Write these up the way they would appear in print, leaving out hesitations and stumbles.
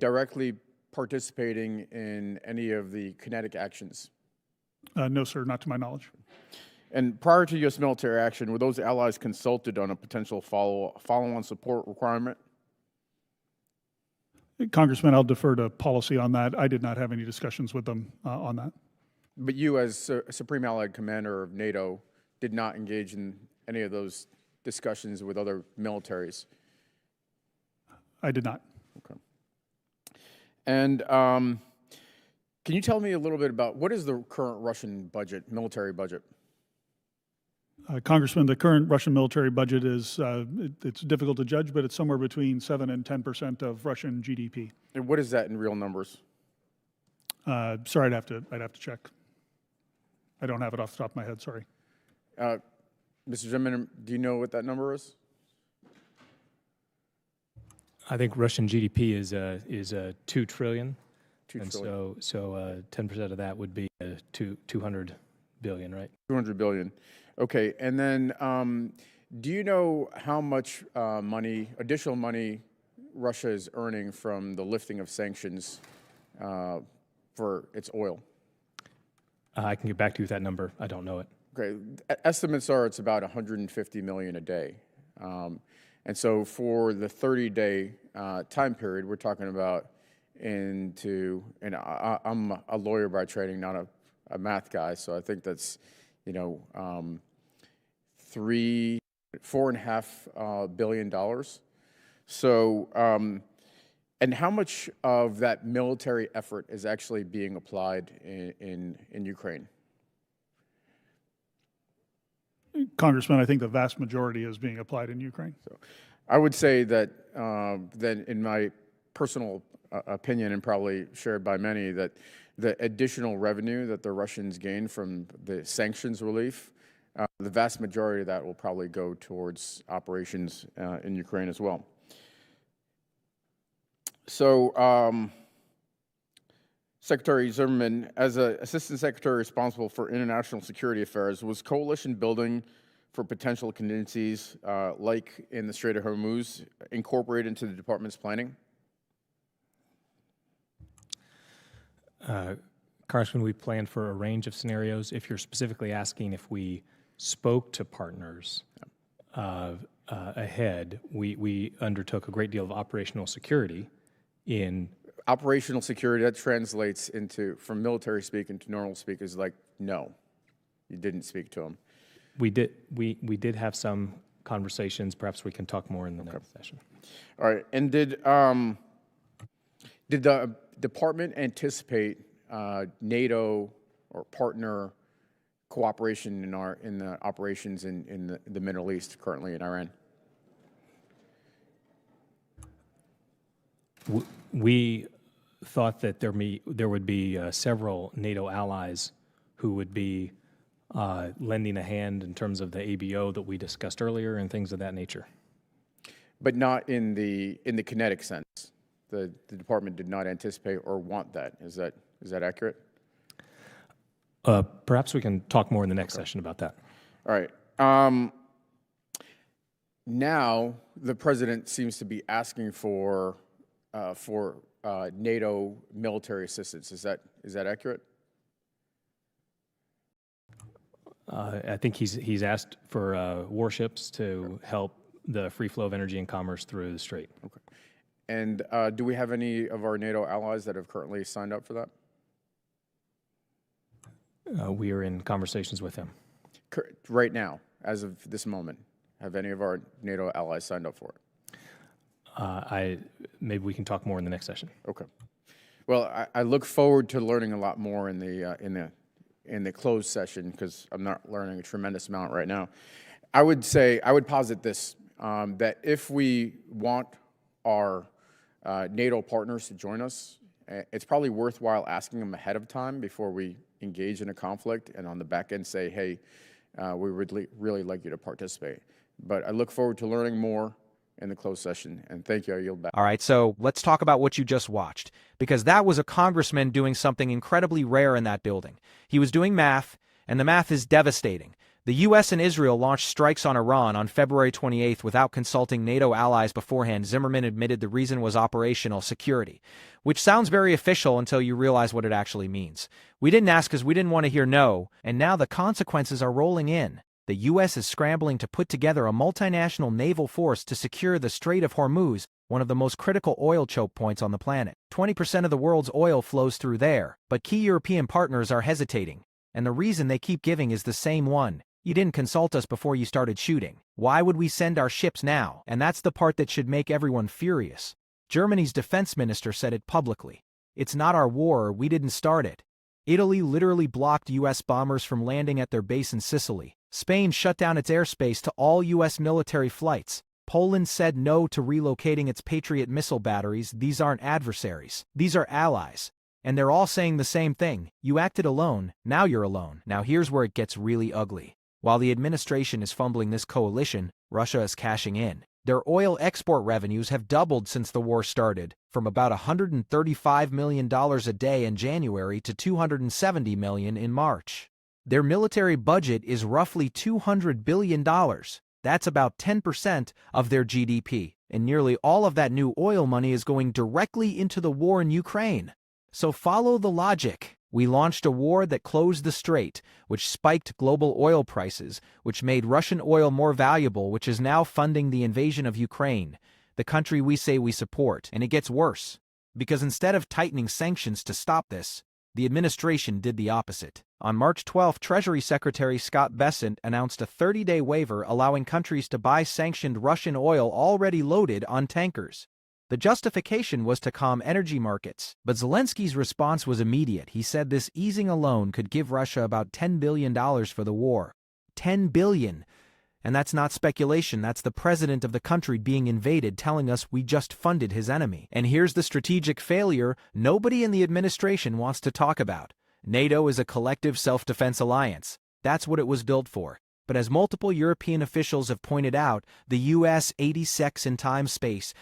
directly participating in any of the kinetic actions? No, sir, not to my knowledge. And prior to U.S. military action, were those allies consulted on a potential follow-on support requirement? Congressman, I'll defer to policy on that. I did not have any discussions with them on that. But you, as Supreme Allied Commander of NATO, did not engage in any of those discussions with other militaries? I did not. Okay. And can you tell me a little bit about what is the current Russian budget, military budget? Congressman, the current Russian military budget is, it's difficult to judge, but it's somewhere between 7 and 10% of Russian GDP. And what is that in real numbers? Sorry, I'd have to check. I don't have it off the top of my head, sorry. Mr. Vindman, do you know what that number is? I think Russian GDP is 2 trillion. 2 and trillion. so 10% of that would be 200 billion, right? 200 billion. Okay, and then do you know how much additional money Russia is earning from the lifting of sanctions for its oil? I can get back to you with that number. I don't know it. Okay, estimates are it's about 150 million a day. And so for the 30-day time period, we're talking about I'm a lawyer by training, not a math guy, so I think that's, $4.5 billion. So, and how much of that military effort is actually being applied in Ukraine? Congressman, I think the vast majority is being applied in Ukraine. So, I would say that, in my personal opinion, and probably shared by many, that the additional revenue that the Russians gain from the sanctions relief, the vast majority of that will probably go towards operations in Ukraine as well. So, Secretary Zimmerman, as an Assistant Secretary responsible for international security affairs, was coalition building for potential contingencies like in the Strait of Hormuz incorporated into the department's planning? Congressman, we plan for a range of scenarios. If you're specifically asking if we spoke to partners ahead, we undertook a great deal of operational security in operational security. That translates into, from military speak into normal speak, is like, no, you didn't speak to them. We did have some conversations. Perhaps we can talk more in the next session. All right. And did the department anticipate NATO or partner cooperation in the operations in the Middle East currently in Iran? We thought that there would be several NATO allies who would be lending a hand in terms of the ABO that we discussed earlier and things of that nature. But not in the kinetic sense. The department did not anticipate or want that. Is that accurate? Perhaps we can talk more in the next session about that. All right. Now the president seems to be asking for NATO military assistance. Is that accurate? I think he's asked for warships to help the free flow of energy and commerce through the Strait. Okay. And do we have any of our NATO allies that have currently signed up for that? We are in conversations with them. Right now, as of this moment, have any of our NATO allies signed up for it? Maybe we can talk more in the next session. Okay. Well, I look forward to learning a lot more in the closed session, because I'm not learning a tremendous amount right now. I would posit this, that if we want our NATO partners to join us, it's probably worthwhile asking them ahead of time before we engage in a conflict, and on the back end say, hey, we would really like you to participate. But I look forward to learning more in the closed session, and thank you. I yield back. All right, so let's talk about what you just watched, because that was a congressman doing something incredibly rare in that building. He was doing math, and the math is devastating. The U.S. and Israel launched strikes on Iran on February 28 without consulting NATO allies beforehand. Zimmerman admitted the reason was operational security, which sounds very official until you realize what it actually means. We didn't ask because we didn't want to hear no, and now the consequences are rolling in. The U.S. is scrambling to put together a multinational naval force to secure the Strait of Hormuz, one of the most critical oil choke points on the planet. 20% of the world's oil flows through there, but key European partners are hesitating. And the reason they keep giving is the same one. You didn't consult us before you started shooting. Why would we send our ships now? And that's the part that should make everyone furious. Germany's defense minister said it publicly. It's not our war, we didn't start it. Italy literally blocked U.S. bombers from landing at their base in Sicily. Spain shut down its airspace to all U.S. military flights. Poland said no to relocating its Patriot missile batteries. These aren't adversaries. These are allies. And they're all saying the same thing. You acted alone, now you're alone. Now here's where it gets really ugly. While the administration is fumbling this coalition, Russia is cashing in. Their oil export revenues have doubled since the war started, from about $135 million a day in January to $270 million in March. Their military budget is roughly $200 billion. That's about 10% of their GDP, and nearly all of that new oil money is going directly into the war in Ukraine. So follow the logic. We launched a war that closed the strait, which spiked global oil prices, which made Russian oil more valuable, which is now funding the invasion of Ukraine, the country we say we support. And it gets worse, because instead of tightening sanctions to stop this, the administration did the opposite. On March 12, Treasury Secretary Scott Bessent announced a 30-day waiver allowing countries to buy sanctioned Russian oil already loaded on tankers. The justification was to calm energy markets, but Zelensky's response was immediate. He said this easing alone could give Russia about $10 billion for the war. $10 billion! And that's not speculation, that's the president of the country being invaded telling us we just funded his enemy. And here's the strategic failure nobody in the administration wants to talk about. NATO is a collective self-defense alliance. That's what it was built for. But as multiple European officials have pointed out, the U.S. 86 in time space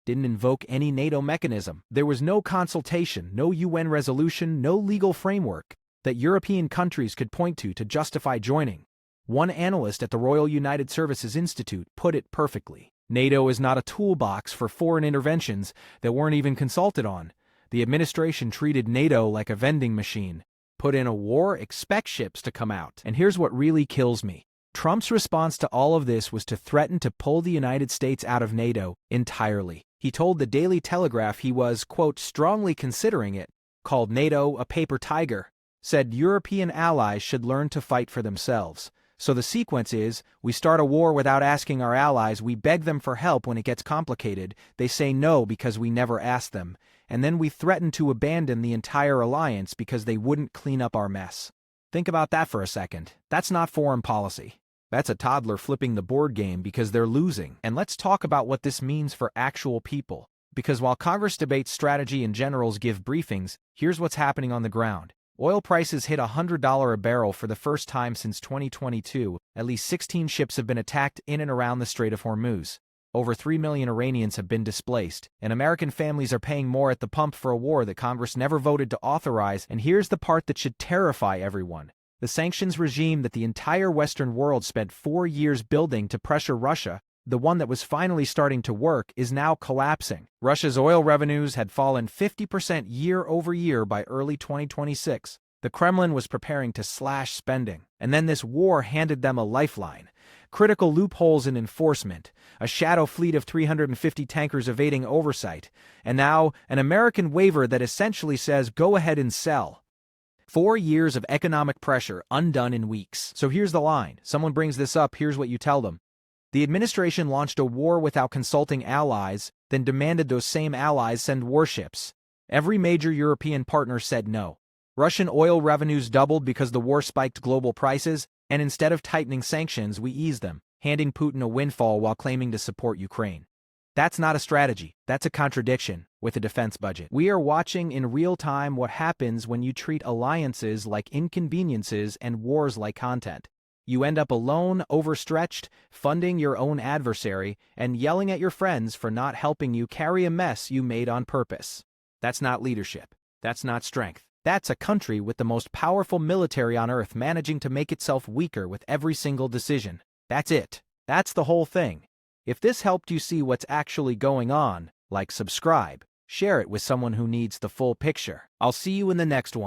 didn't invoke any NATO mechanism. There was no consultation, no UN resolution, no legal framework that European countries could point to justify joining. One analyst at the Royal United Services Institute put it perfectly. NATO is not a toolbox for foreign interventions that weren't even consulted on. The administration treated NATO like a vending machine. Put in a war, expect ships to come out. And here's what really kills me. Trump's response to all of this was to threaten to pull the United States out of NATO entirely. He told the Daily Telegraph he was, quote, strongly considering it, called NATO a paper tiger, said European allies should learn to fight for themselves. So the sequence is, we start a war without asking our allies, we beg them for help when it gets complicated, they say no because we never asked them, and then we threaten to abandon the entire alliance because they wouldn't clean up our mess. Think about that for a second. That's not foreign policy. That's a toddler flipping the board game because they're losing. And let's talk about what this means for actual people. Because while Congress debates strategy and generals give briefings, here's what's happening on the ground. Oil prices hit $100 a barrel for the first time since 2022. At least 16 ships have been attacked in and around the Strait of Hormuz. Over 3 million Iranians have been displaced, and American families are paying more at the pump for a war that Congress never voted to authorize. And here's the part that should terrify everyone. The sanctions regime that the entire Western world spent 4 years building to pressure Russia, the one that was finally starting to work, is now collapsing. Russia's oil revenues had fallen 50% year over year by early 2026. The Kremlin was preparing to slash spending, and then this war handed them a lifeline. Critical loopholes in enforcement, a shadow fleet of 350 tankers evading oversight, and now an American waiver that essentially says go ahead and sell. 4 years of economic pressure undone in weeks. So here's the line. Someone brings this up, here's what you tell them. The administration launched a war without consulting allies, then demanded those same allies send warships. Every major European partner said no. Russian oil revenues doubled because the war spiked global prices, and instead of tightening sanctions, we eased them, handing Putin a windfall while claiming to support Ukraine. That's not a strategy, that's a contradiction with a defense budget. We are watching in real time what happens when you treat alliances like inconveniences and wars like content. You end up alone, overstretched, funding your own adversary, and yelling at your friends for not helping you carry a mess you made on purpose. That's not leadership. That's not strength. That's a country with the most powerful military on Earth managing to make itself weaker with every single decision. That's it. That's the whole thing. If this helped you see what's actually going on, like, subscribe, share it with someone who needs the full picture. I'll see you in the next one.